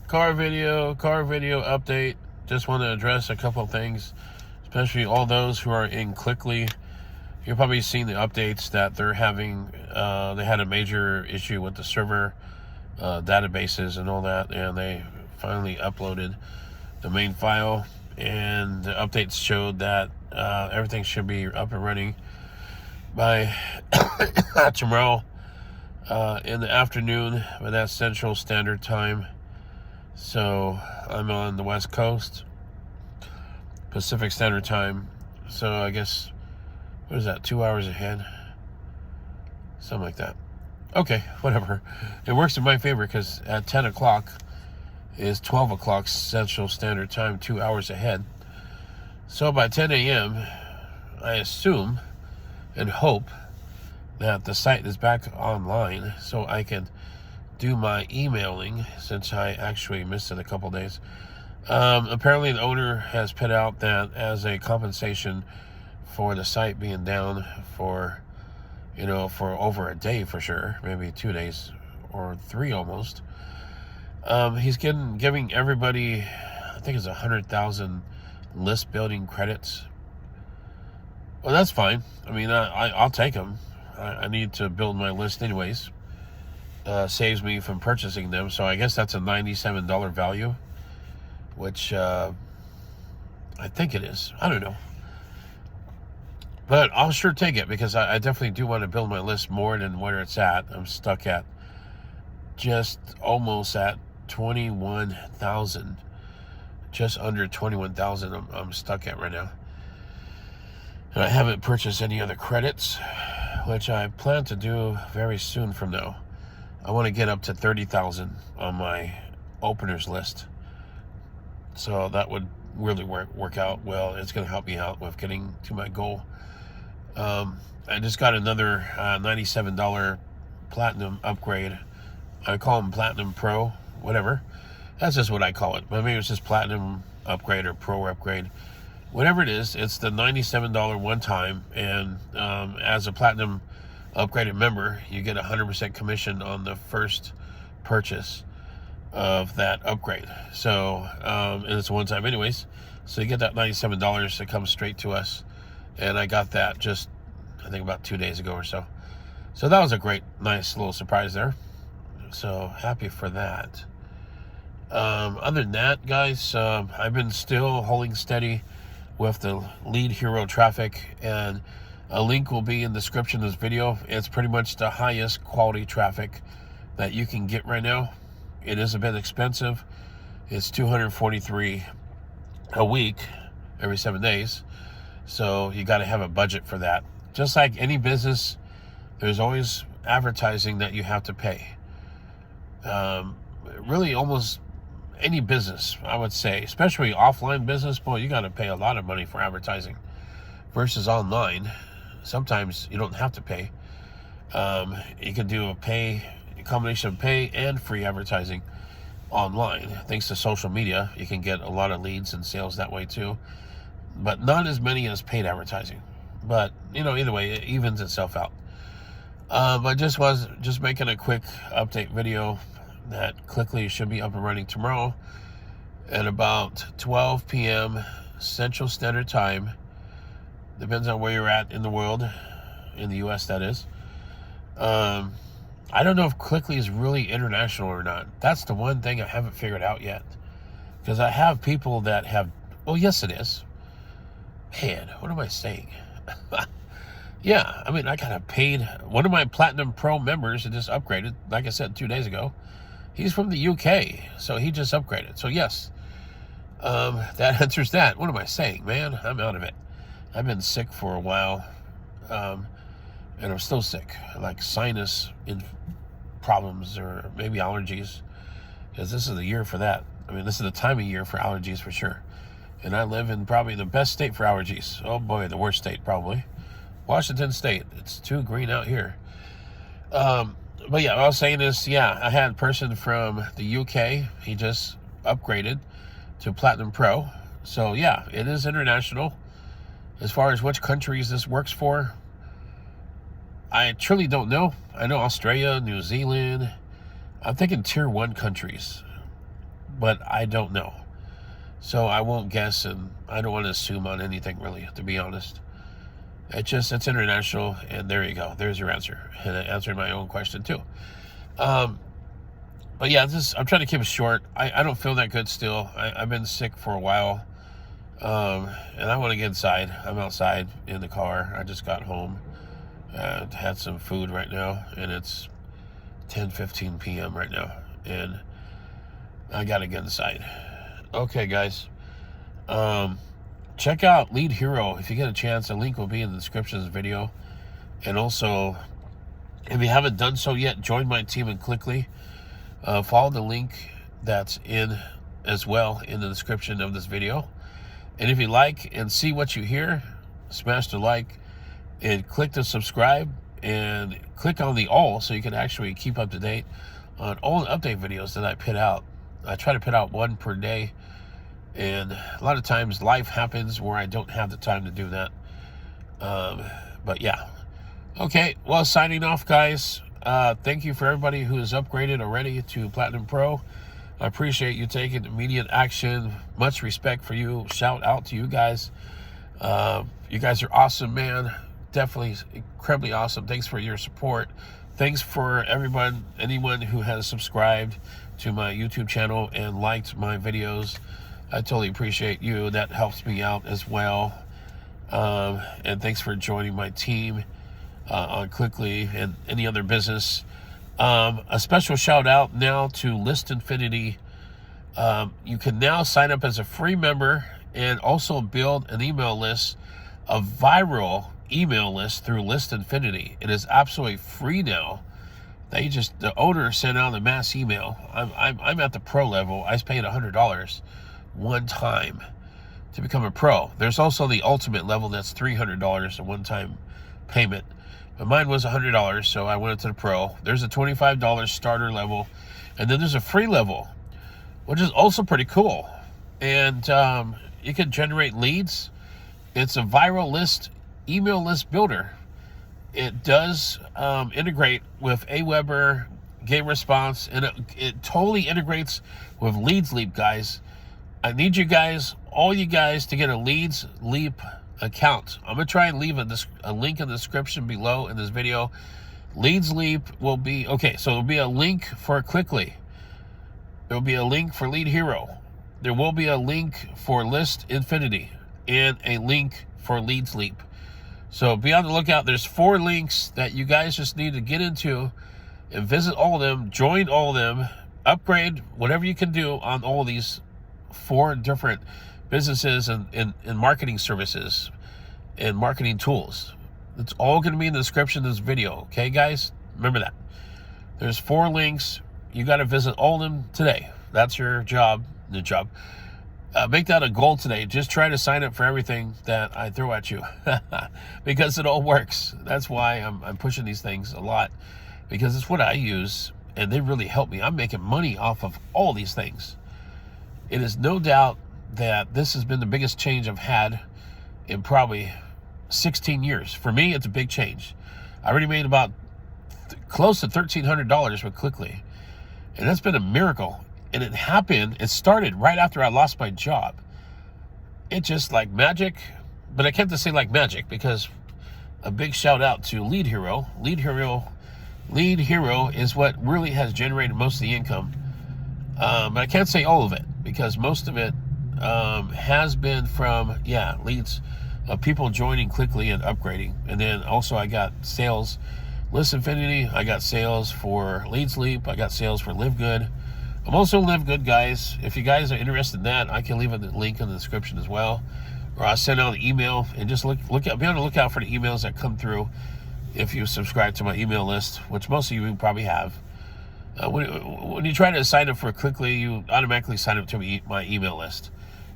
car video update. Just want to address a couple of things, especially all those who are in Quickly. You've probably seen the updates that they're having. They had a major issue with the server databases and all that, and they finally uploaded the main file, and the updates showed that everything should be up and running by tomorrow in the afternoon, but that's Central Standard Time. So I'm on the West Coast, Pacific Standard Time. So I guess, what is that, 2 hours ahead? Something like that. Okay, whatever. It works in my favor because at 10 o'clock is 12 o'clock Central Standard Time, 2 hours ahead. So by 10 a.m., I assume and hope that the site is back online so I can do my emailing, since I actually missed it a couple days. Apparently the owner has put out that as a compensation for the site being down for, for over a day for sure, maybe 2 days or 3 almost. He's giving everybody, I think it's 100,000 list building credits. Well, that's fine. I mean, I'll take them. I need to build my list anyways. Saves me from purchasing them, so I guess that's a $97 value, which I think it is. I don't know, but I'll sure take it because I definitely do want to build my list more than where it's at. I'm stuck at just almost at 21,000, just under 21,000. I'm stuck at right now, and I haven't purchased any other credits, which I plan to do very soon from now. I want to get up to 30,000 on my openers list. So that would really work out well. It's going to help me out with getting to my goal. I just got another $97 Platinum upgrade. I call them Platinum Pro, whatever. That's just what I call it. Maybe it's just Platinum upgrade or Pro upgrade. Whatever it is, it's the $97 one time. And as a Platinum upgraded member, you get 100% commission on the first purchase of that upgrade. So and it's a one time anyways, so you get that $97 that comes straight to us, and I got that just, I think, about 2 days ago or so. So that was a great, nice little surprise there, so happy for that. Other than that, guys, I've been still holding steady with the lead hero traffic, and a link will be in the description of this video. It's pretty much the highest quality traffic that you can get right now. It is a bit expensive. It's $243 a week, every 7 days. So you got to have a budget for that. Just like any business, there's always advertising that you have to pay. Really, almost any business, I would say, especially offline business, boy, you got to pay a lot of money for advertising versus online. Sometimes you don't have to pay. You can do a combination of pay and free advertising online. Thanks to social media, you can get a lot of leads and sales that way too, but not as many as paid advertising. But either way, it evens itself out. I just was making a quick update video that Quickly should be up and running tomorrow at about 12 p.m. Central Standard Time. Depends on where you're at in the world, in the U.S. that is. I don't know if Quickly is really international or not. That's the one thing I haven't figured out yet. Because I have people that have, oh yes it is. Man, what am I saying? Yeah, I mean, I got a paid, one of my Platinum Pro members that just upgraded, like I said, 2 days ago. He's from the UK, so he just upgraded. So yes, that answers that. What am I saying, man? I'm out of it. I've been sick for a while, and I'm still sick, like sinus problems or maybe allergies, because this is the year for that. I mean, this is the time of year for allergies for sure. And I live in probably the best state for allergies. Oh boy, the worst state probably. Washington State. It's too green out here. But yeah, what I was saying is, yeah, I had a person from the UK. He just upgraded to Platinum Pro. So yeah, it is international. As far as which countries this works for, I truly don't know. I know Australia, New Zealand. I'm thinking tier 1 countries. but I don't know. So I won't guess, and I don't want to assume on anything, really, to be honest. It's international, and there you go. There's your answer. And I answered my own question, too. But yeah, I'm trying to keep it short. I don't feel that good still. I've been sick for a while. And I want to get inside. I'm outside in the car. I just got home. Had some food right now, and it's 10:15 p.m. right now. And I got to get inside. Okay, guys. Check out Lead Hero if you get a chance. A link will be in the description of this video. And also, if you haven't done so yet, join my team in Clickly. Follow the link that's in as well in the description of this video. And if you like and see what you hear, smash the like and click the subscribe and click on the all so you can actually keep up to date on all the update videos that I put out. I try to put out one per day, and a lot of times life happens where I don't have the time to do that. But yeah. Okay, well, signing off, guys. Thank you for everybody who has upgraded already to Platinum Pro. I appreciate you taking immediate action. Much respect for you. Shout out to you guys. You guys are awesome, man. Definitely incredibly awesome. Thanks for your support. Thanks for anyone who has subscribed to my YouTube channel and liked my videos. I totally appreciate you. That helps me out as well. And thanks for joining my team on Clickly and any other business. A special shout out now to List Infinity. You can now sign up as a free member and also build an email list, a viral email list through List Infinity. It is absolutely free now. The owner sent out a mass email. I'm at the pro level. I paid $100 one time to become a pro. There's also the ultimate level that's $300 a one-time payment. But mine was $100, so I went to the pro. There's a $25 starter level, and then there's a free level, which is also pretty cool. And you can generate leads. It's a viral list, email list builder. It does integrate with Aweber, GameResponse, and it totally integrates with Leads Leap, guys. I need you guys, all you guys, to get a Leads Leap account. I'm going to try and leave a link in the description below in this video. Leads Leap will be, okay, so there'll be a link for Clickly. There'll be a link for Lead Hero. There will be a link for List Infinity and a link for Leads Leap. So be on the lookout. There's 4 links that you guys just need to get into and visit all of them, join all of them, upgrade whatever you can do on all of these 4 different businesses and marketing services and marketing tools. It's all going to be in the description of this video. Okay, guys? Remember that. There's 4 links. You got to visit all of them today. That's your job. The job. Make that a goal today. Just try to sign up for everything that I throw at you because it all works. That's why I'm pushing these things a lot, because it's what I use and they really help me. I'm making money off of all these things. It is no doubt that this has been the biggest change I've had in probably 16 years. For me, it's a big change. I already made about close to $1,300 with Clickly, and that's been a miracle. And it started right after I lost my job. It's just like magic, but I can't just say like magic, because a big shout out to Lead Hero. Lead Hero is what really has generated most of the income. But I can't say all of it, because most of it has been from, leads, people joining Clickly and upgrading. And then also I got sales, List Infinity. I got sales for Leads Leap. I got sales for Live Good. I'm also Live Good, guys. If you guys are interested in that, I can leave a link in the description as well. Or I'll send out an email, and just be on the lookout for the emails that come through if you subscribe to my email list, which most of you probably have. When you try to sign up for Clickly, you automatically sign up to my email list.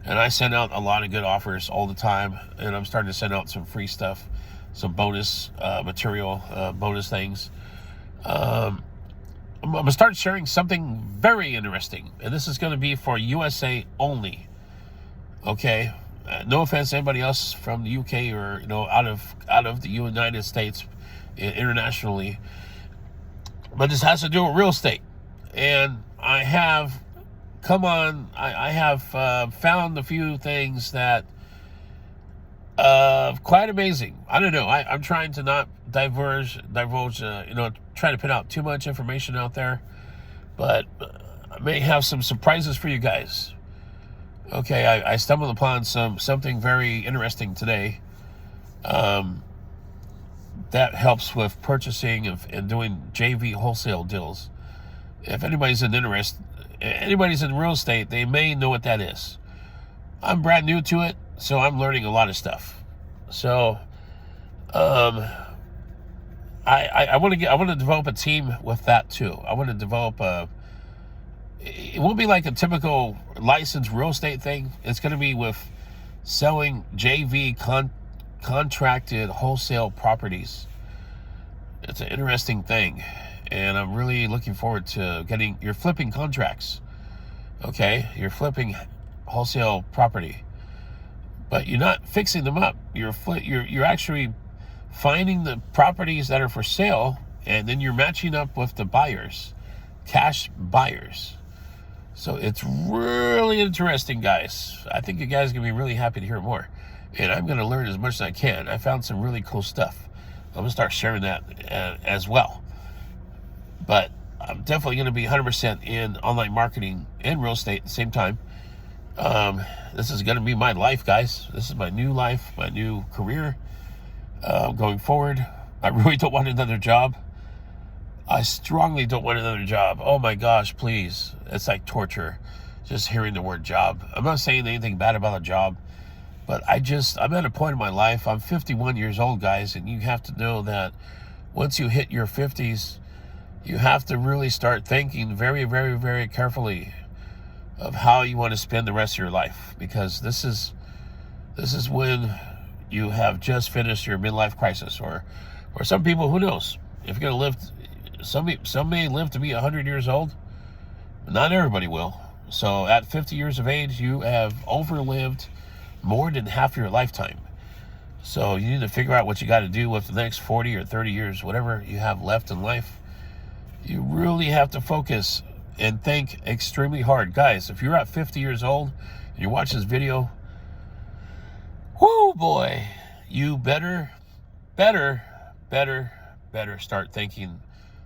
And I send out a lot of good offers all the time, and I'm starting to send out some free stuff, some bonus material, bonus things. I'm going to start sharing something very interesting, and this is going to be for USA only. Okay, no offense to anybody else from the UK or out of the United States internationally, but this has to do with real estate. And I have come on. I have found a few things that quite amazing. I don't know. I'm trying to not divulge, try to put out too much information out there, but I may have some surprises for you guys. Okay, I stumbled upon something very interesting today. That helps with purchasing and doing JV wholesale deals. If anybody's in real estate, they may know what that is. I'm brand new to it, so I'm learning a lot of stuff. So, I want to develop a team with that too. I want to develop it won't be like a typical licensed real estate thing. It's going to be with selling JV contracted wholesale properties. It's an interesting thing, and I'm really looking forward to you're flipping contracts. Okay, you're flipping wholesale property, but you're not fixing them up. You're actually finding the properties that are for sale, and then you're matching up with the buyers, cash buyers. So it's really interesting, guys. I think you guys are going to be really happy to hear more. And I'm going to learn as much as I can. I found some really cool stuff. I'm going to start sharing that as well. But I'm definitely going to be 100% in online marketing and real estate at the same time. This is going to be my life, guys. This is my new life, my new career going forward. I really don't want another job. I strongly don't want another job. Oh my gosh, please. It's like torture just hearing the word job. I'm not saying anything bad about a job, but I'm at a point in my life. I'm 51 years old, guys, and you have to know that once you hit your 50s, you have to really start thinking very, very, very carefully of how you want to spend the rest of your life, because this is when you have just finished your midlife crisis, or some people, who knows, if you're going to live. Some may live to be 100 years old, but not everybody will. So at 50 years of age, you have overlived more than half your lifetime. So you need to figure out what you got to do with the next 40 or 30 years, whatever you have left in life. You really have to focus and think extremely hard. Guys, if you're at 50 years old and you watch this video, whoo boy, you better start thinking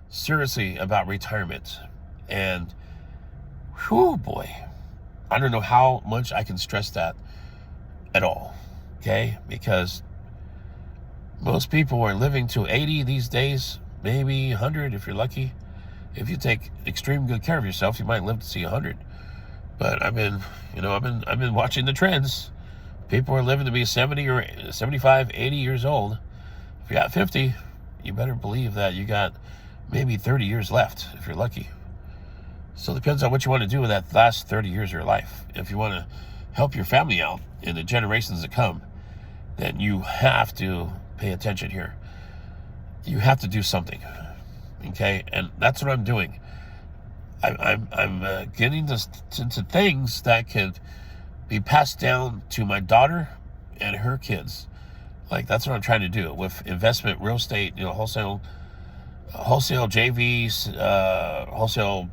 seriously about retirement. And whew boy, I don't know how much I can stress that at all. Okay, because most people are living to 80 these days, maybe 100 if you're lucky. If you take extreme good care of yourself, you might live to see 100. But I've been watching the trends. People are living to be 70 or 75, 80 years old. If you got 50, you better believe that you got maybe 30 years left if you're lucky. So it depends on what you want to do with that last 30 years of your life. If you want to help your family out in the generations to come, then you have to pay attention here. You have to do something, okay? And that's what I'm doing. I'm getting into things that could be passed down to my daughter and her kids. Like, that's what I'm trying to do with investment, real estate, wholesale JVs, wholesale,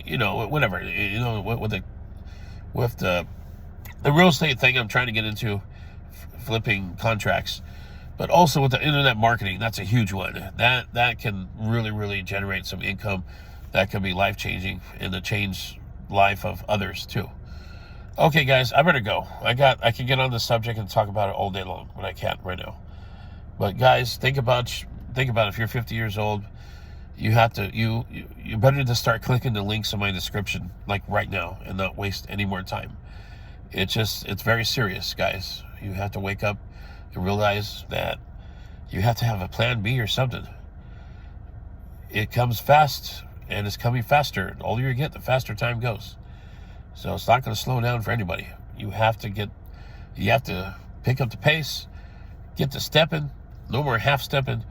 whatever, with the real estate thing I'm trying to get into, flipping contracts, but also with the internet marketing. That's a huge one. That can really, really generate some income that can be life-changing and to change life of others too. Okay, guys, I better go. I can get on this subject and talk about it all day long, but I can't right now. But guys, think about if you're 50 years old, you have to you better to start clicking the links in my description like right now and not waste any more time. It's very serious, guys. You have to wake up and realize that you have to have a plan B or something. It comes fast, and it's coming faster. The older you get, the faster time goes. So it's not going to slow down for anybody. You have to pick up the pace, get to stepping, no more half stepping.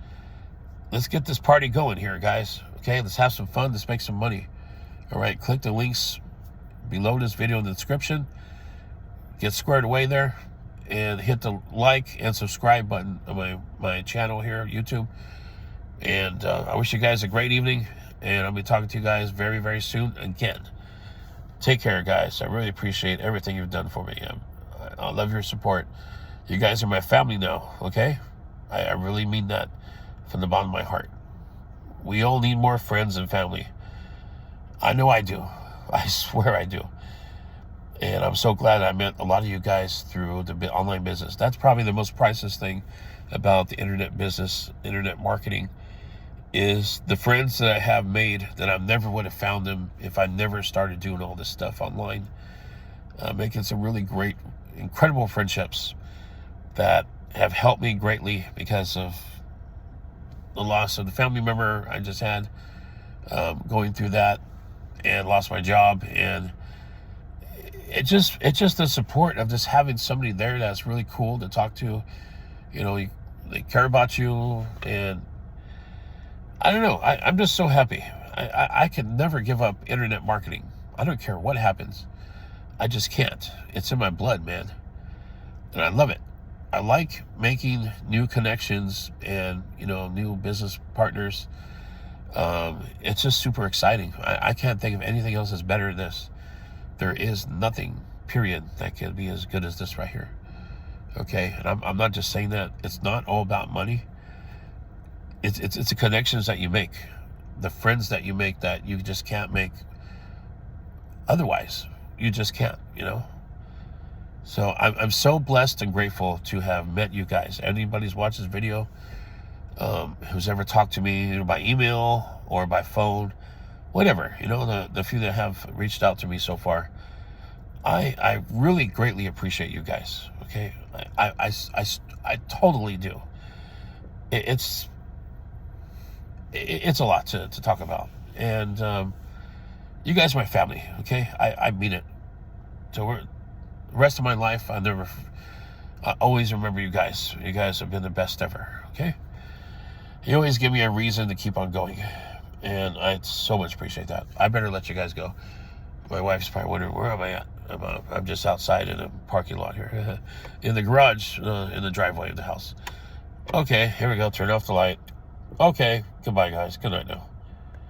Let's get this party going here, guys. Okay, let's have some fun. Let's make some money. All right, click the links below this video in the description. Get squared away there and hit the like and subscribe button on my channel here, YouTube. And I wish you guys a great evening, and I'll be talking to you guys very, very soon again. Take care, guys. I really appreciate everything you've done for me. I love your support. You guys are my family now, okay? I really mean that from the bottom of my heart. We all need more friends and family. I know I do. I swear I do. And I'm so glad I met a lot of you guys through the online business. That's probably the most priceless thing about the internet business, internet marketing, is the friends that I have made that I never would have found them if I never started doing all this stuff online. Making some really great, incredible friendships that have helped me greatly because of the loss of the family member I just had, going through that, and lost my job. And it's just the support of just having somebody there that's really cool to talk to. You know, they care about you, and I don't know. I'm just so happy. I can never give up internet marketing. I don't care what happens. I just can't. It's in my blood, man. And I love it. I like making new connections and, new business partners. It's just super exciting. I can't think of anything else that's better than this. There is nothing, period, that can be as good as this right here. Okay? And I'm not just saying that. It's not all about money. It's the connections that you make, the friends that you make that you just can't make otherwise. You just can't, So I'm so blessed and grateful to have met you guys. Anybody who's watched this video, who's ever talked to me, by email or by phone, whatever, the few that have reached out to me so far, I really greatly appreciate you guys. Okay, I totally do. It's a lot to talk about, and you guys are my family. Okay, I mean it. So the rest of my life, I always remember you guys. You guys have been the best ever. Okay, you always give me a reason to keep on going, and I so much appreciate that. I better let you guys go. My wife's probably wondering, where am I at? I'm just outside in a parking lot here, in the garage, in the driveway of the house. Okay, here we go. Turn off the light. Okay, goodbye, guys. Good night now.